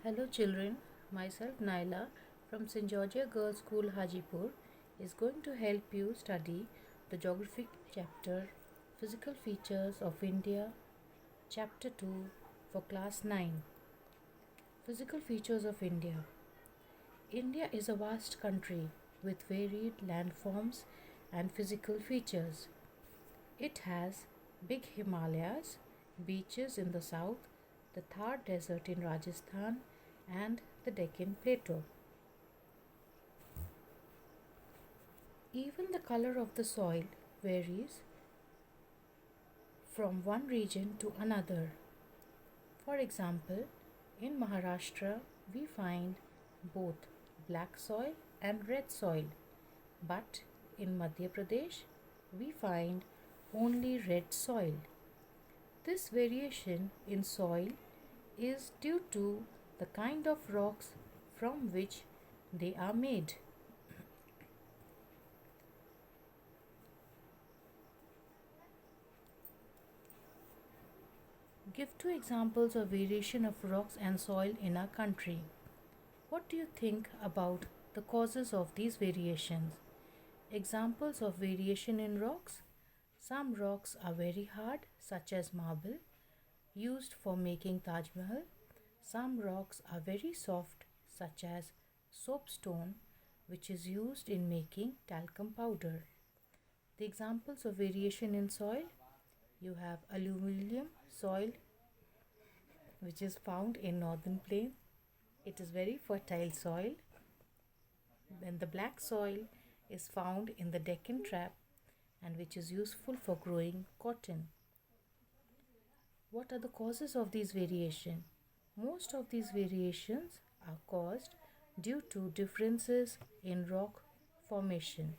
Hello children, myself Naila from St.Georgia Girls School Hajipur is going to help you study the geographic chapter Physical Features of India chapter 2 for class 9. Physical Features of India. India is a vast country with varied landforms and physical features. It has big Himalayas, beaches in the south, the Thar Desert in Rajasthan, and the Deccan Plateau. Even the color of the soil varies from one region to another. For example, in Maharashtra we find both black soil and red soil, but in Madhya Pradesh we find only red soil. This variation in soil is due to the kind of rocks from which they are made. Give two examples of variation of rocks and soil in our country. What do you think about the causes of these variations? Examples of variation in rocks. Some rocks are very hard, such as marble, used for making Taj Mahal. Some rocks are very soft, such as soapstone, which is used in making talcum powder. The examples of variation in soil, you have alluvium soil, which is found in northern plain. It is very fertile soil. Then the black soil is found in the Deccan Trap and which is useful for growing cotton. What are the causes of these variations? Most of these variations are caused due to differences in rock formation.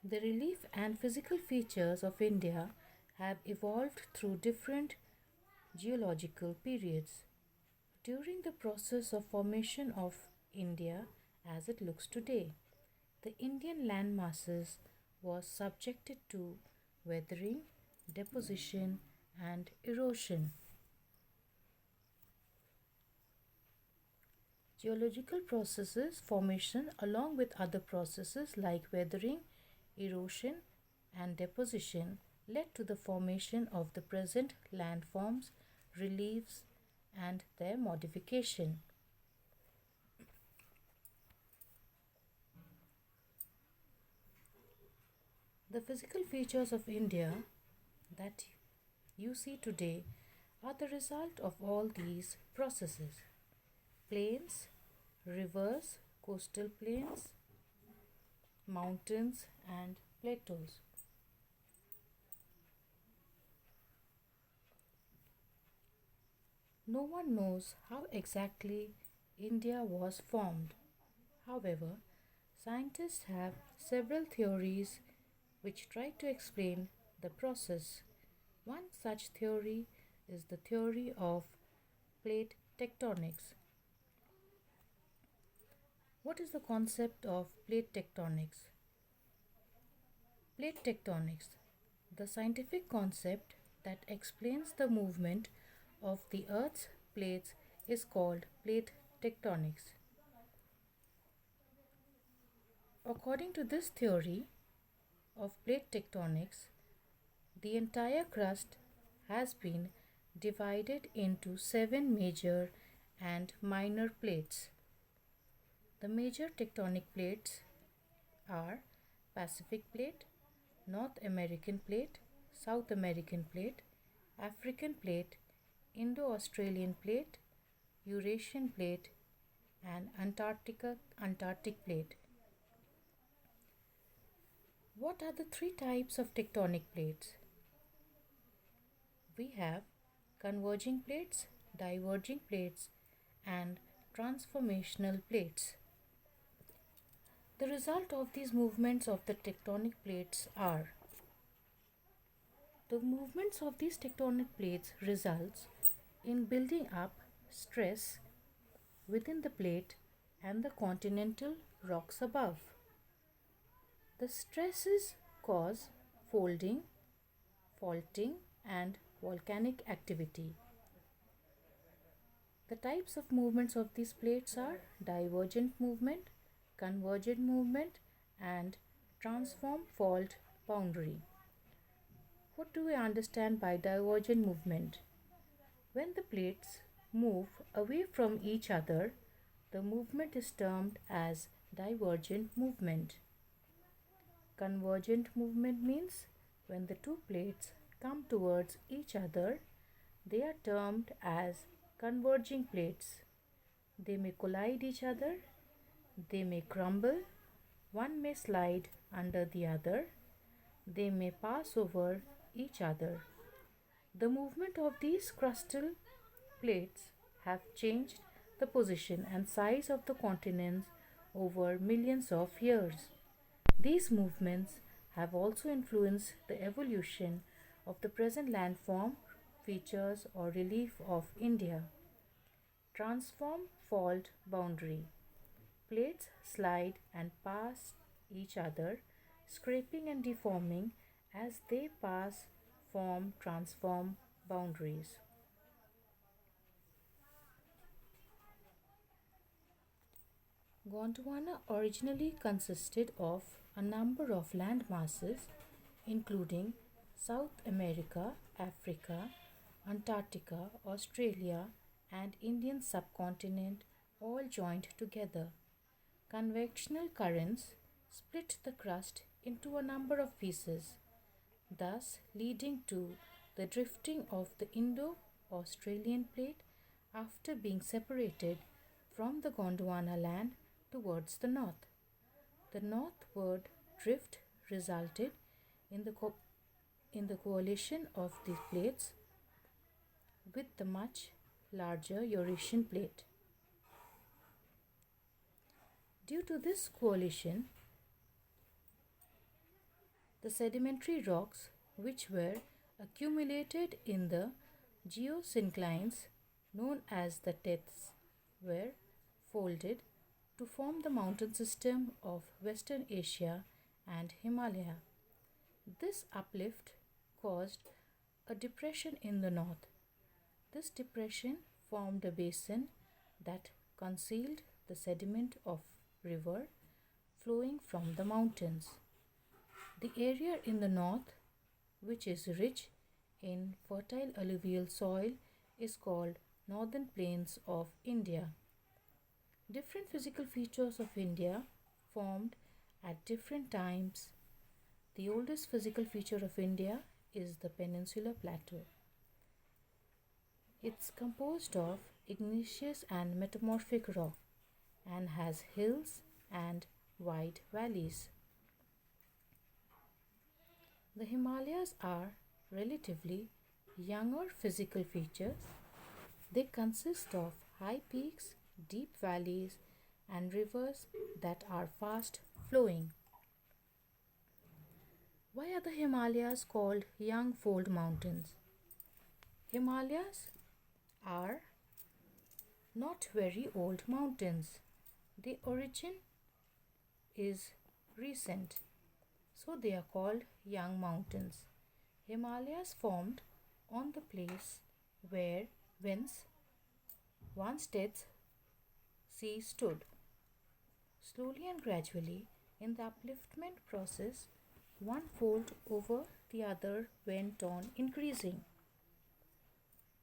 The relief and physical features of India have evolved through different geological periods. During the process of formation of India as it looks today, the Indian land masses was subjected to weathering, deposition and erosion. Geological processes formation along with other processes like weathering, erosion and deposition led to the formation of the present landforms, reliefs and their modification. The physical features of India that you see today are the result of all these processes. Plains, rivers, coastal plains, mountains and plateaus. No one knows how exactly India was formed. However, scientists have several theories which try to explain the process. One such theory is the theory of plate tectonics. What is the concept of plate tectonics? Plate tectonics, the scientific concept that explains the movement of the Earth's plates, is called plate tectonics. According to this theory of plate tectonics, the entire crust has been divided into 7 major and minor plates. The major tectonic plates are Pacific Plate, North American Plate, South American Plate, African Plate, Indo-Australian Plate, Eurasian Plate and Antarctic Plate. What are the 3 types of tectonic plates? We have converging plates, diverging plates and transformational plates. The result of these movements of the tectonic plates are the movements of these tectonic plates results in building up stress within the plate and the continental rocks above. The stresses cause folding, faulting and volcanic activity. The types of movements of these plates are divergent movement, convergent movement, and transform fault boundary. What do we understand by divergent movement? When the plates move away from each other, the movement is termed as divergent movement. Convergent movement means when the two plates come towards each other, they are termed as converging plates. They may collide each other, they may crumble, one may slide under the other, they may pass over each other. The movement of these crustal plates have changed the position and size of the continents over millions of years. These movements have also influenced the evolution of the present landform, features, or relief of India. Transform fault boundary. Plates slide and pass each other, scraping and deforming as they pass, form transform boundaries. Gondwana originally consisted of a number of land masses, including South America, Africa, Antarctica, Australia, and Indian subcontinent, all joined together. Convectional currents split the crust into a number of pieces, thus leading to the drifting of the Indo-Australian plate after being separated from the Gondwana land towards the north. The northward drift resulted in the coalition of the plates with the much larger Eurasian plate. Due to this coalition, the sedimentary rocks which were accumulated in the geosynclines known as the teths were folded to form the mountain system of Western Asia and Himalaya. This uplift caused a depression in the north. This depression formed a basin that concealed the sediment of river flowing from the mountains. The area in the north, which is rich in fertile alluvial soil, is called Northern Plains of India. Different physical features of India formed at different times. The oldest physical feature of India is the Peninsular Plateau. It's composed of igneous and metamorphic rock and has hills and wide valleys. The Himalayas are relatively younger physical features. They consist of high peaks, deep valleys, and rivers that are fast flowing. Why are the Himalayas called young fold mountains? Himalayas are not very old mountains. The origin is recent, so they are called young mountains. Himalayas formed on the place whence once Death Sea stood. Slowly and gradually, in the upliftment process, one fold over the other went on increasing.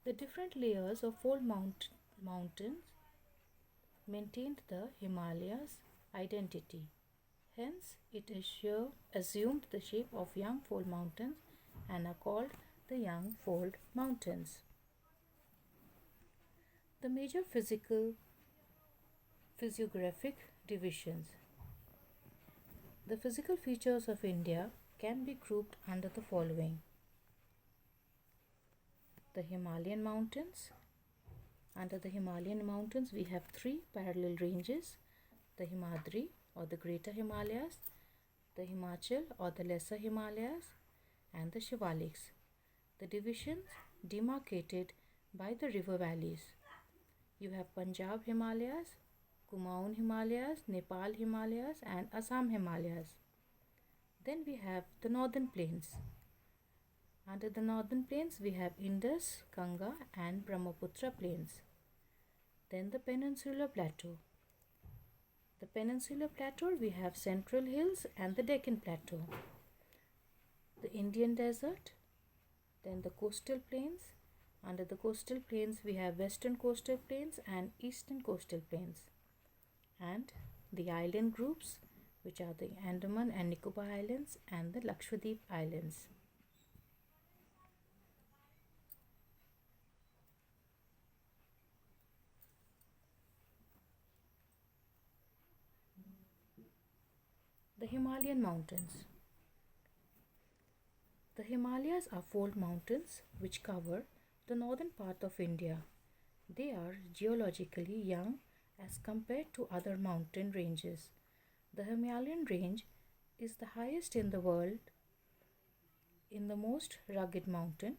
The different layers of fold mountains maintained the Himalayas' identity. Hence, it is assumed the shape of young fold mountains and are called the young fold mountains. The major physiographic divisions. The physical features of India can be grouped under the following: the Himalayan mountains. Under the Himalayan mountains, we have three parallel ranges: the Himadri or the Greater Himalayas, the Himachal or the Lesser Himalayas, and the Shivaliks. The divisions demarcated by the river valleys. You have Punjab Himalayas, Kumaon Himalayas, Nepal Himalayas, and Assam Himalayas. Then we have the northern plains. Under the northern plains, we have Indus, Ganga, and Brahmaputra plains. Then the Peninsular Plateau. The Peninsular Plateau, we have Central Hills and the Deccan Plateau. The Indian Desert, then the coastal plains. Under the coastal plains, we have Western Coastal Plains and Eastern Coastal Plains. And the island groups, which are the Andaman and Nicobar Islands and the Lakshadweep Islands. The Himalayan mountains. The Himalayas are fold mountains which cover the northern part of India. They are geologically young as compared to other mountain ranges. The Himalayan range is the highest in the world, in the most rugged mountain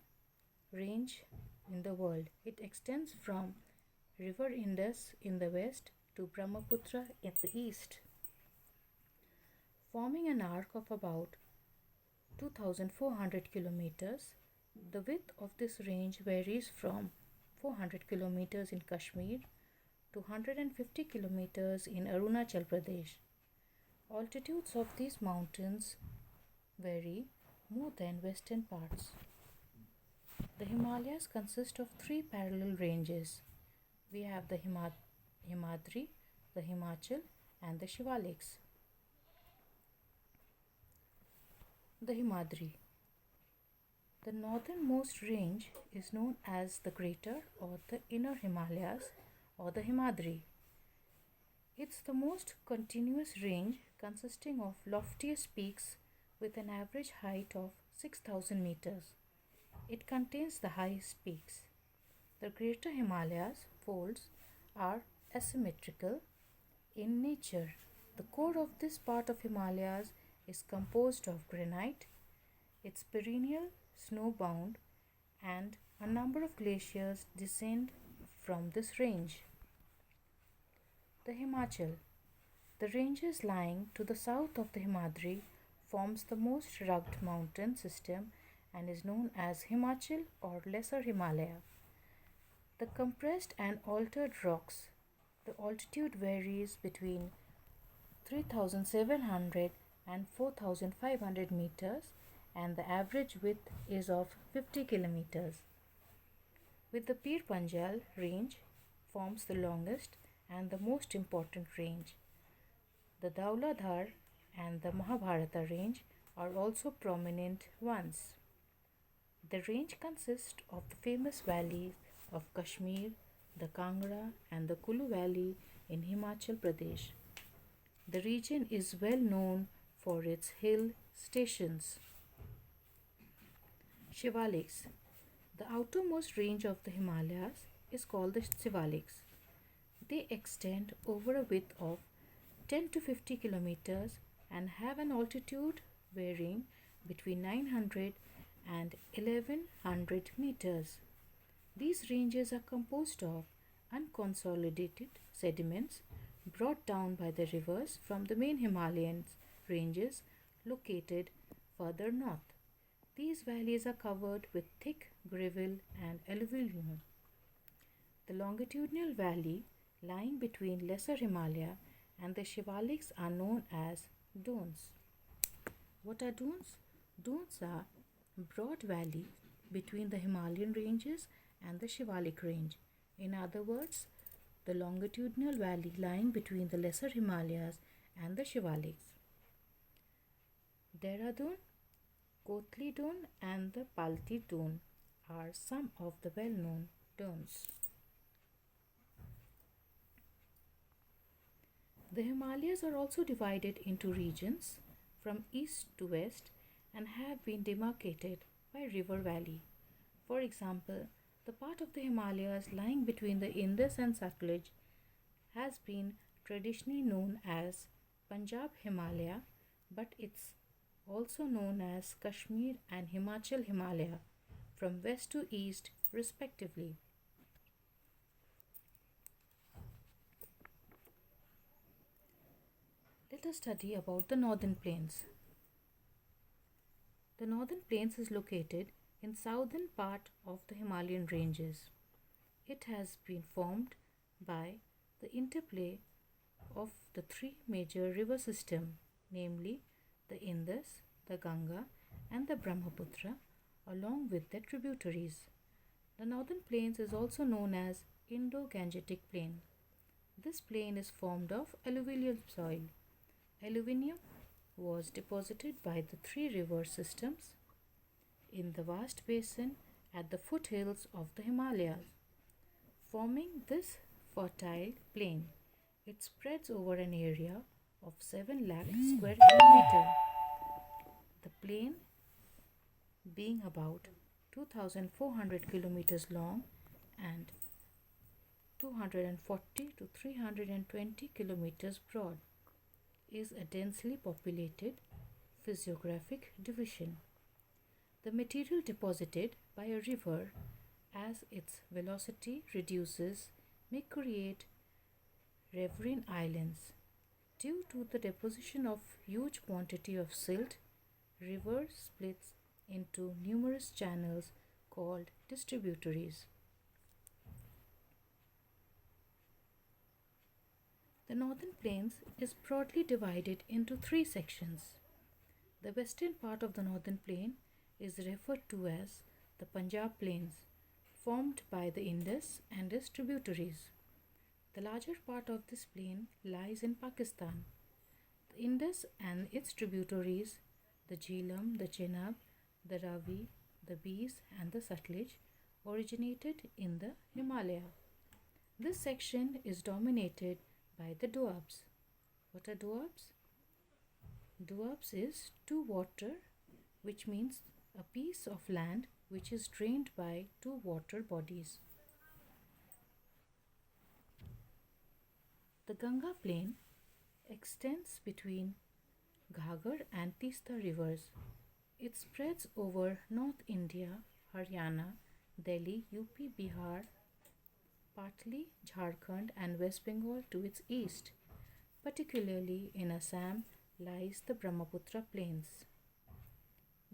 range in the world. It extends from River Indus in the west to Brahmaputra in the east, forming an arc of about 2,400 kilometers. The width of this range varies from 400 kilometers in Kashmir to 150 kilometers in Arunachal Pradesh. Altitudes of these mountains vary more than western parts. The Himalayas consist of three parallel ranges. We have the Himadri, the Himachal, and the Shivaliks. The Himadri. The northernmost range is known as the Greater or the Inner Himalayas or the Himadri. It's the most continuous range consisting of loftiest peaks with an average height of 6,000 meters. It contains the highest peaks. The Greater Himalayas folds are asymmetrical in nature. The core of this part of Himalayas is composed of granite. It's perennial, snow-bound, and a number of glaciers descend from this range. The Himachal. The ranges lying to the south of the Himadri forms the most rugged mountain system and is known as Himachal or Lesser Himalaya. The compressed and altered rocks. The altitude varies between 3,700 and 4,500 meters and the average width is of 50 kilometers. With the Pir Panjal range forms the longest and the most important range. The Dauladhar and the Mahabharata range are also prominent ones. The range consists of the famous valleys of Kashmir, the Kangra and the Kulu Valley in Himachal Pradesh. The region is well known for its hill stations. Shivaliks. The outermost range of the Himalayas is called the Shivaliks. They extend over a width of 10 to 50 kilometers and have an altitude varying between 900 and 1100 meters. These ranges are composed of unconsolidated sediments brought down by the rivers from the main Himalayan ranges located further north. These valleys are covered with thick gravel and alluvium. The longitudinal valley lying between Lesser Himalaya and the Shivaliks are known as domes. What are domes? Domes are broad valley between the Himalayan ranges and the Shivalik range. In other words, the longitudinal valley lying between the Lesser Himalayas and the Shivaliks. Dehradun, Kotli Dun and the Palti Dun are some of the well-known domes. The Himalayas are also divided into regions from east to west and have been demarcated by river valley. For example, the part of the Himalayas lying between the Indus and Satluj has been traditionally known as Punjab Himalaya, but it's also known as Kashmir and Himachal Himalaya from west to east respectively. Let us study about the northern plains. The northern plains is located in southern part of the Himalayan ranges. It has been formed by the interplay of the three major river systems, namely the Indus, the Ganga, and the Brahmaputra, along with their tributaries. The northern plains is also known as Indo-Gangetic Plain. This plain is formed of alluvial soil. Alluvium was deposited by the three river systems in the vast basin at the foothills of the Himalayas, forming this fertile plain. It spreads over an area of 7 lakh square kilometer. The plain being about 2,400 kilometers long and 240 to 320 kilometers broad, is a densely populated physiographic division. The material deposited by a river as its velocity reduces may create riverine islands. Due to the deposition of huge quantity of silt, river splits into numerous channels called distributaries. The northern plains is broadly divided into three sections. The western part of the northern plain is referred to as the Punjab Plains, formed by the Indus and its tributaries. The larger part of this plain lies in Pakistan. The Indus and its tributaries, the Jhelum, the Chenab, the Ravi, the Beas, and the Sutlej, originated in the Himalaya. This section is dominated by the Doabs. What are Doabs? Doabs is to water, which means a piece of land which is drained by two water bodies. The Ganga plain extends between Ghaggar and Tista rivers. It spreads over North India, Haryana, Delhi, UP, Bihar, partly Jharkhand and West Bengal to its east. Particularly in Assam lies the Brahmaputra plains.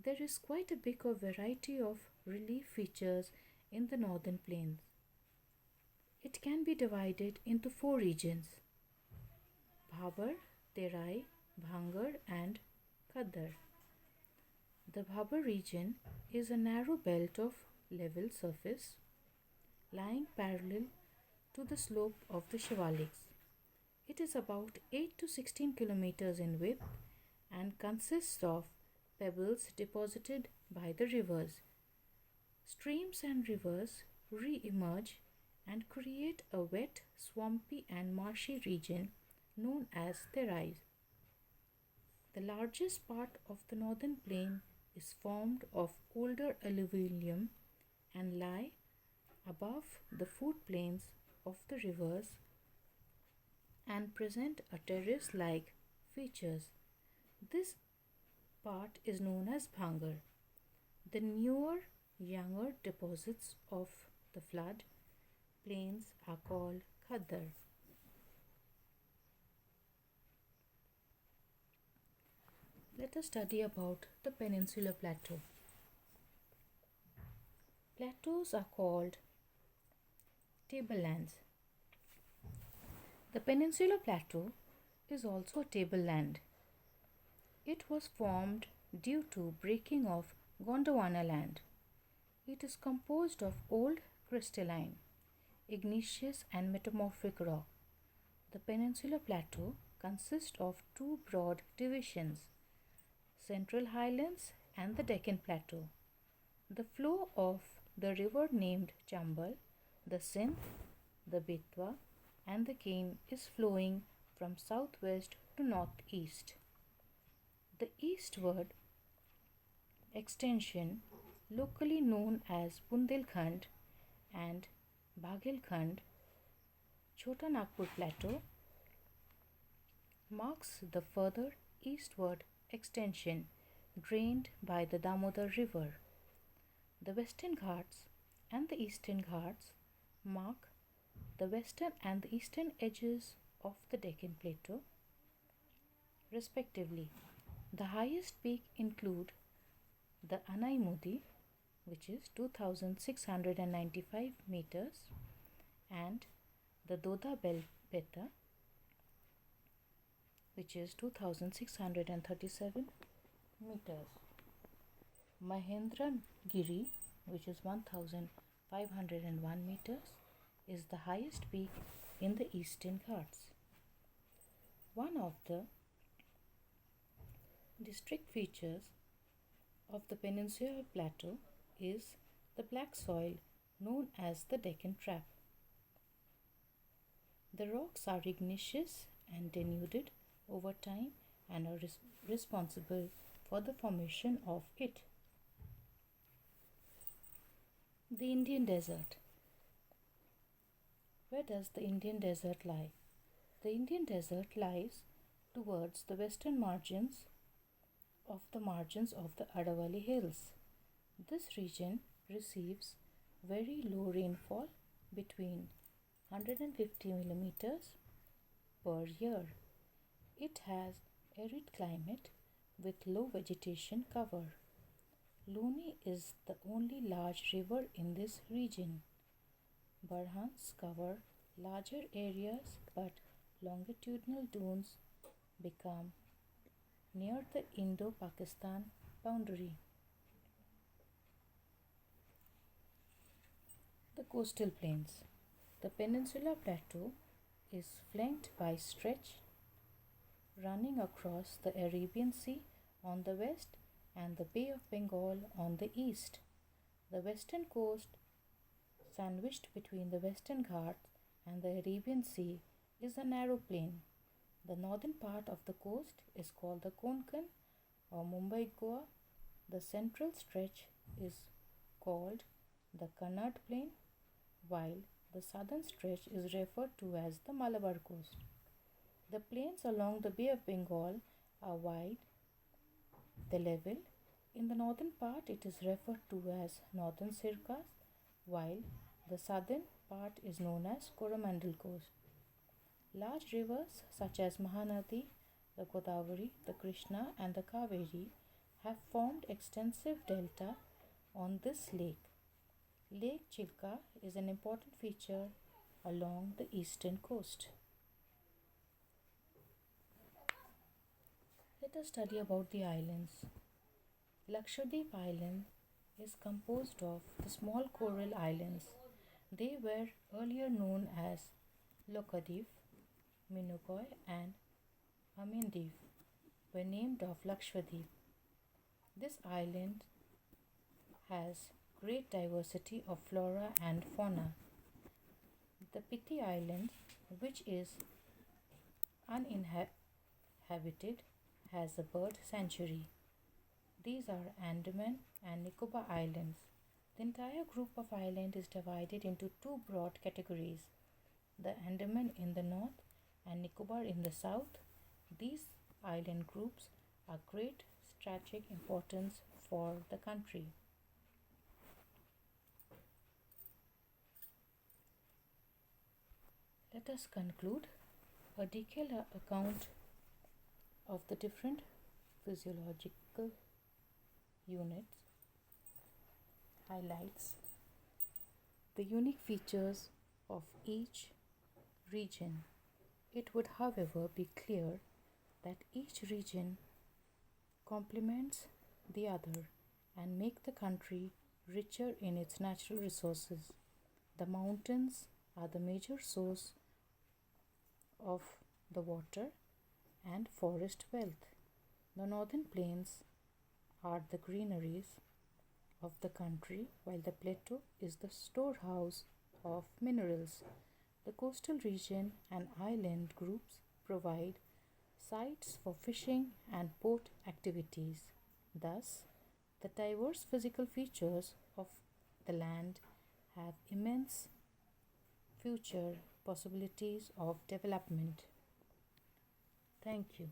There is quite a big variety of relief features in the northern plains. It can be divided into four regions: Bhabar, Terai, Bhangar, and Khaddar. The Bhabar region is a narrow belt of level surface lying parallel to the slope of the Shivaliks. It is about 8 to 16 kilometers in width and consists of pebbles deposited by the rivers. Streams and rivers re-emerge and create a wet, swampy and marshy region known as Terais. The largest part of the northern plain is formed of older alluvium and lie above the food plains of the rivers and present a terrace-like features. This part is known as Bhangar. The newer, younger deposits of the flood plains are called Khaddar. Let us study about the Peninsular Plateau. Plateaus are called tablelands. The Peninsular Plateau is also a tableland. It was formed due to breaking of Gondwana land. It is composed of old crystalline, igneous and metamorphic rock. The Peninsular Plateau consists of two broad divisions: Central Highlands and the Deccan Plateau. The flow of the river named Chambal, the Sindh, the Betwa, and the Cane is flowing from southwest to northeast. The eastward extension, locally known as Bundelkhand and Baghelkhand, Chota Nagpur Plateau, marks the further eastward extension drained by the Damodar River. The Western Ghats and the Eastern Ghats mark the western and the eastern edges of the Deccan Plateau, respectively. The highest peak include the Anaimudi, which is 2695 meters, and the Doda Beta, which is 2637 meters. Mahendragiri, which is 1501 meters, is the highest peak in the Eastern Ghats. One of the distinct features of the Peninsular Plateau is the black soil known as the Deccan Trap. The rocks are igneous and denuded over time and are responsible for the formation of it. The Indian Desert. Where does the Indian Desert lie? The Indian Desert lies towards the western margins of the Aravalli Hills. This region receives very low rainfall between 150 millimeters per year. It has arid climate with low vegetation cover. Loni is the only large river in this region. Barhans cover larger areas, but longitudinal dunes become near the Indo-Pakistan boundary. The coastal plains. The Peninsular Plateau is flanked by stretch running across the Arabian Sea on the west and the Bay of Bengal on the east. The western coast, sandwiched between the Western Ghats and the Arabian Sea, is a narrow plain. The northern part of the coast is called the Konkan or Mumbai Goa. The central stretch is called the Kannada Plain, while the southern stretch is referred to as the Malabar Coast. The plains along the Bay of Bengal are wide, the level. In the northern part it is referred to as Northern Sirkas, while the southern part is known as Coromandel Coast. Large rivers such as Mahanadi, the Godavari, the Krishna and the Kaveri have formed extensive delta on this lake. Lake Chilka is an important feature along the eastern coast. Let us study about the islands. Lakshadweep Island is composed of the small coral islands. They were earlier known as Lokadweep, Minicoy and Amindeep, were named of Lakshadweep. This island has great diversity of flora and fauna. The Piti Island, which is uninhabited, has a bird sanctuary. These are Andaman and Nicobar Islands. The entire group of islands is divided into two broad categories, the Andaman in the north and Nicobar in the south. These island groups are great strategic importance for the country. Let us conclude. A detailed account of the different physiological units highlights the unique features of each region. It would, however, be clear that each region complements the other and make the country richer in its natural resources. The mountains are the major source of the water and forest wealth. The northern plains are the greeneries of the country, while the plateau is the storehouse of minerals. The coastal region and island groups provide sites for fishing and port activities. Thus, the diverse physical features of the land have immense future possibilities of development. Thank you.